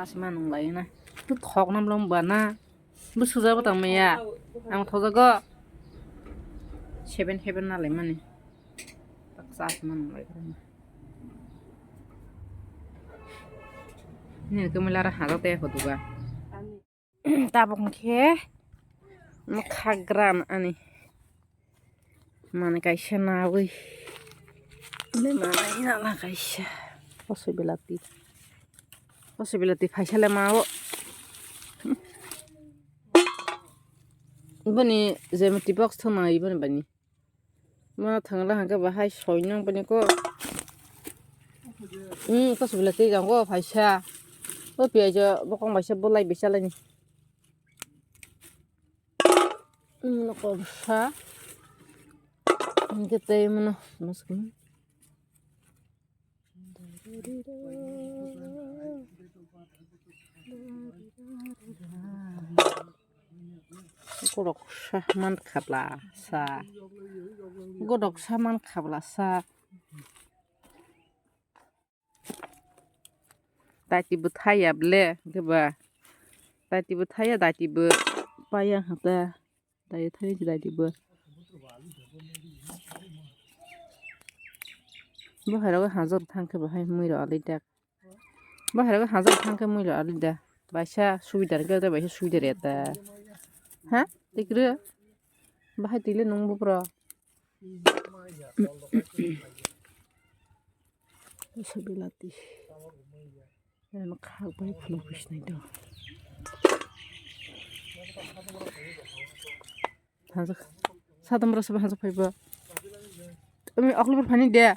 Asma nung lai na tu thok nam long bana bu suja ba tang meya ang thoja go 7 na lai mani tak sa asma nung lai ni ke melara ha te ko duga ta bok ke mo khagram ani man kaisa na wi le mana ina la kaisa possibility faisale mawo ibani geometry box thona ibani bani ma thangla hanga bahai soinang bani ko possibility gang go faisa o piajo bokong baisa bolai bisalani no ko sa ngete mono maskin godok saman khabla sa godok saman khabla sa tati bu thaya ble geba tati bu thaya tati bu paya hata dai thai tati bu baharaga hazar thangke bahai muiro alida baharaga hazar thangke muiro alida baisa subidar gada baisa subidar eta ha tikru bahai tile nungbu pro sabilati yang khak bai khlo krisnai do hazar sadam rasa hazar phaiba ami akhlubur phani de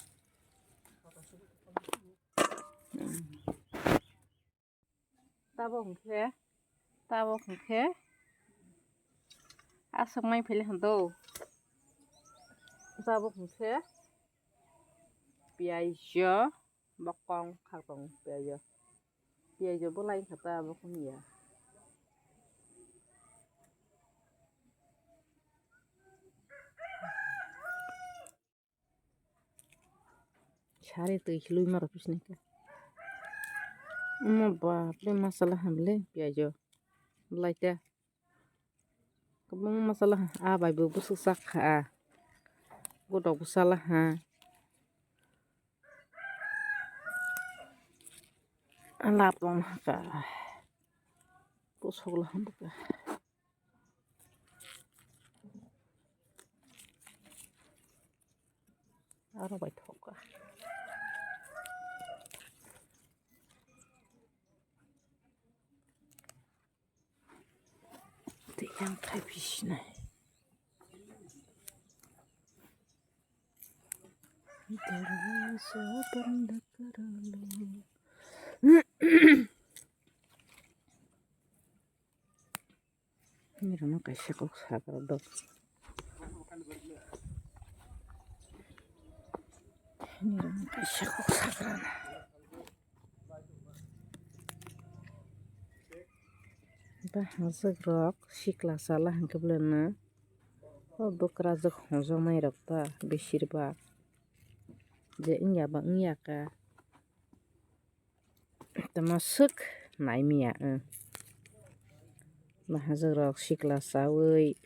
tabo khke asam mai phele hando tabo khke piajo bokong khakong piajo bolai khata bokong ya Sari tu lui maro pisne ka mo baple masala hamle piajo laita kabung masala a bai bu su sak kha godok busala ha alap long ka pusogla ham ka aro bai thoka yang khai pisne terasa benda karalu ini rana kaisa kok sakar do ini rana kaisa kok sakar bah hazak rok sikla sala hangke blena o bokra jok hojok nai rok ta besirba je inya ba inya ka tamasuk naimia bah hazak rok sikla sawi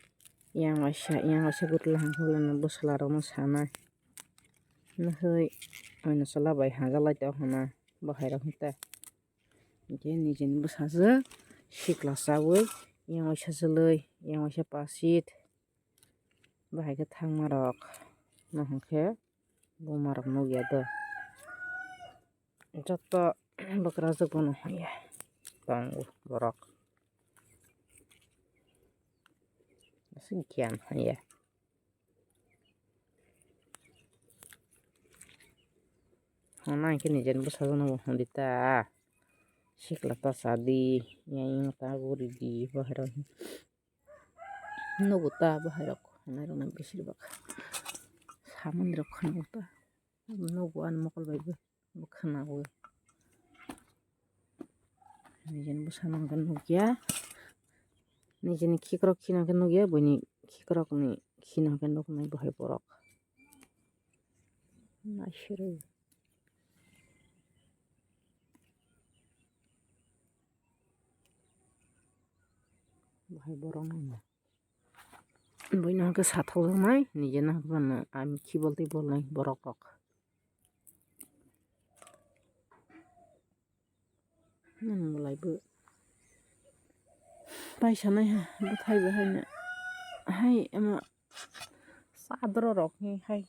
yang wasa gutla hangulana bosla rok no sana nahoi oina sala bai hajalai ta hona bahai rok hita je nijeni bosajak sikla sawi yang wasa jeloi yang wasa pasit bahai ke thangma rok no hongke buma rok nugya do joto bokra jok bono ya tongo borok sekian ya hona ke nijen bosajono hondita sikla ta sadi yang ta guri di baharo nuguta baharo naro na besir bak saman rok khnuta nugu an mokol bai bukhana go nijen bosanang kan nugya nijeni khikrok khina kan nugya boni khikrok ni khina kan nok nai bahai borok nashiru bahay borong na boino ke sathau nai nije na bana ami ki bolte bolnai borok rok mulaibo paisa nai ha buthai bahai na hai ama sadro rok ni hai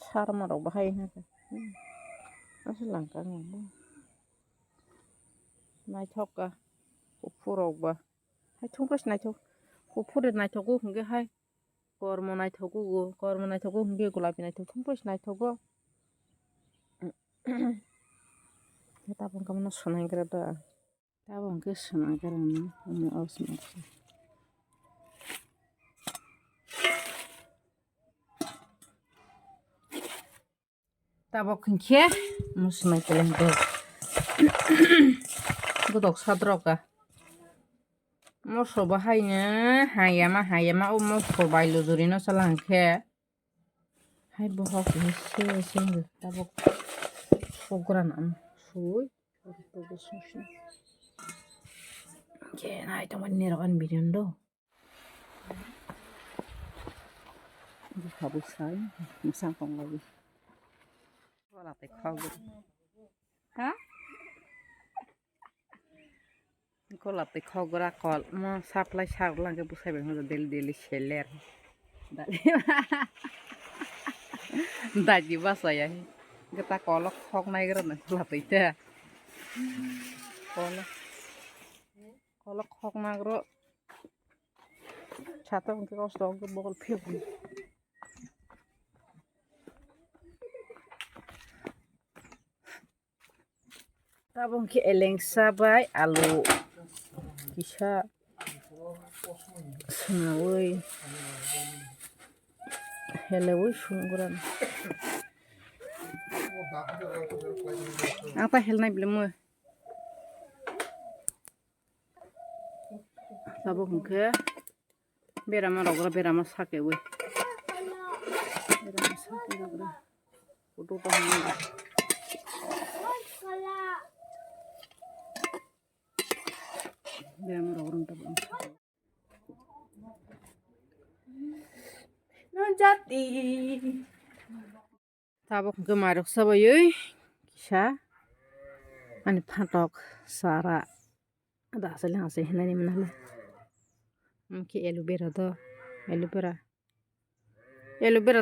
sarma rok bahai na asa langka ngbo naithok ka upurok ba hai thungpres naithok upure naithogo hingke hai kormo naithogo hingke golapi naithok thungpres naithogo tabong kamano sunaigra da tabong ke sunaigra ni ani ausna tabok hingke musnai kelengke godok sadroka moso bahainya hayama o moso bailo juri no salangke hai bohok se tabok program am sui ke nai to man nerokan bidion do habis sai musang kong lagi wala te khagu ha kola te khogura kol mo supply sak langke busai beng deli seller daji basa ya kita kolok khok nai gra na late ta kolok khok na gro chato ke kosto ke bokol phek tabong ki eleng sabai alu kisa senawoi helewoi sungguran apa helnai belum tabong ke berama rogra berama sake woi berama sake rogra udu to berama rogra tabong jati tabok ke marok sabayoi kisa ani phatok sara ada asale ase hinani manala ki aloe vera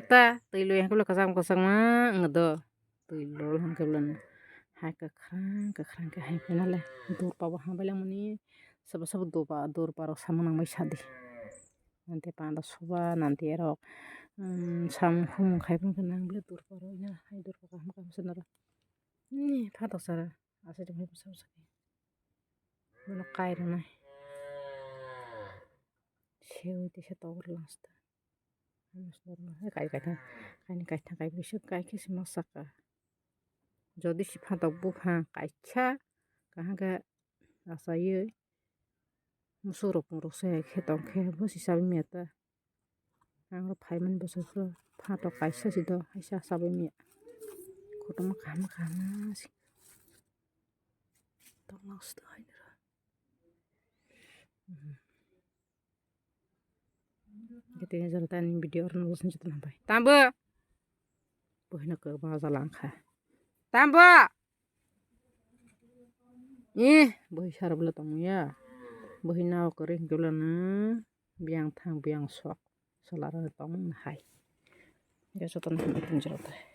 ta tilo yang kulo kasang ma ngado tilo hang kulan hai ka khrang ka hai penala dur pa ba hang bala muni sab dur pa ro samanang bai sadi nanti panda soba nanti erok sam hum khaipun kenang bele dur pa ro ina hai dur pa kam senara ni phatok sara ase jom hai pusau saki mono kai ro nai Sewa itu saya tahu lasta. Harus normal. Kai bisa kai ke si masak. Jadi si phatok bukan kai cha kahang ke asa ye musurok saya ketong ke bosi sabi miata. Ang paiman boso phatok kai sa sido haisa sabi mia. Koto makam sih. Tong lasta ini. Gitu ya jalanan video orang bosan jatuh nampai. Tambah. Bohna ke bahasa langka. Tambah. Bohi sarap bela tamu ya. Bohi naw kering gulana biang thang biang sok. Salara tamu hai. Ya sotan pinjau teh.